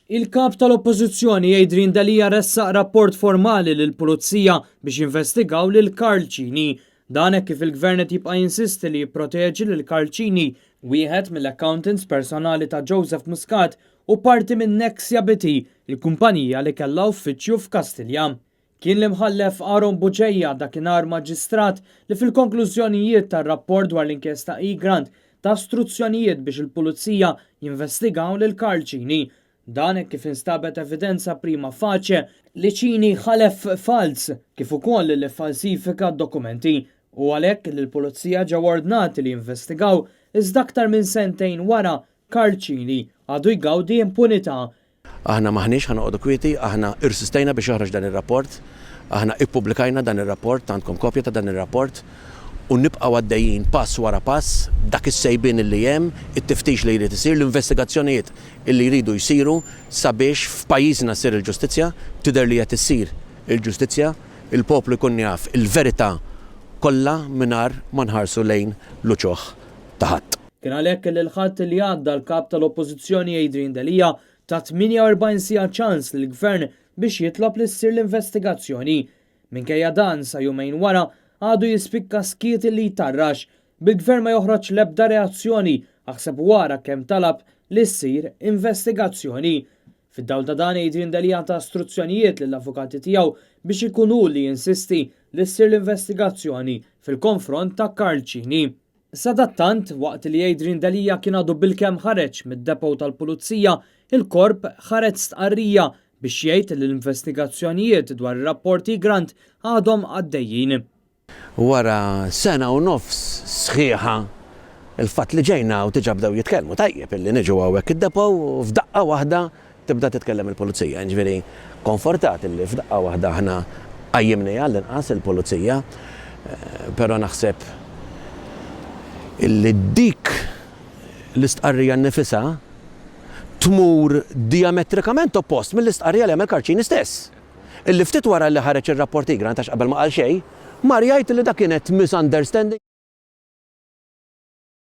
Il-kap tal-Oppożizzjoni Adrian Dalija ressaq rapport formali lill-Pulizija biex jinvestigaw lil Carlcini. Dan hekk kif il-Gvern qed jibqa' jinsisti li jipproteġi lil Carlcini, wieħed mill-accountants personali ta' Joseph Muscat u parti minn Nexia BT, il-kumpanija li kellha uffiċċju f'Kastilja. Kien l-imħallef Aaron Buġejja dakinhar maġistrat li fil-konklużjonijiet tar-rapport dwar l-inkjesta E-Grant ta' istruzzjonijiet biex il-Pulizija jinvestigaw lil Carlcini. Dan hekk kif instabet evidenza prima facie li Cini ħalef fals kif ukoll li falsifika d-dokumenti u għalhekk li l-Pulizija ġew ordnati li jinvestigaw iżda aktar minn sentejn wara Carlcini għadu jgawdi impunità. Aħna maħniex ħanoqogħdu kwieti, aħna irsistejna biex joħroġ dan ir-rapport, aħna ippubblikajna dan ir-rapport, għandkom kopja ta' dan ir-rapport u nibqgħu għaddejjin pass wara pass dak is-sejbien illi hemm, it-tiftix li jrid isir, l-investigazzjonijiet illi jridu jsiru sabiex f'pajjiżna ssir il-ġustizzja, tidher li qed issir il-ġustizzja, il-poplu jkun jaf il-verità kollha mingħajr ma nħarsu lejn l-uċuħ ta' ħadd. Kien għalhekk li l-ħadd li għadda l-kap tal-Oppożizzjoni Adrian Dalija ta' 48 siegħa ċans lill-Gvern biex jitlob li ssir l-investigazzjoni. Minkejja dan sa jumejn wara għadu jispikka skiet li jtarrax, bil-Gvern ma joħroġ l-ebda reazzjoni aħseb wara kemm talab li ssir investigazzjoni. Fid-dawl ta' dan Adrian Dalija ta' istruzzjonijiet lill-avukati tiegħu biex ikunu li jinsisti li ssir l-investigazzjoni fil-konfront ta' Carlcini. Sadattant, waqt li Adrian Dalija kien għadu bil-kemm ħareġ mid-depo tal-Pulizija, il-korp ħareġ stqarrija biex jgħid li l-investigazzjonijiet dwar ir-rapporti Grant għadhom għaddejjin. Wara sena u nofs sħiħa il-fatt li ġejna u tiġabdew jitkellmu tajjeb illi niġu hawnhekk id-depo u f'daqqa waħda tibda titkellem il-Pulizija. Ġifieri konfortat illi f'daqqa waħda aħna qajjimnija l-inqas il-Pulizija, però naħseb illi dik l-istqarrija nnifisha tmur diametrikament oppost mill-istqarrija li għamel Carlcini stess. Illi ftit wara li ħareġ ir-rapport Grant għax qabel ma qal xejn, mar jgħid li dak kienet misunderstanding.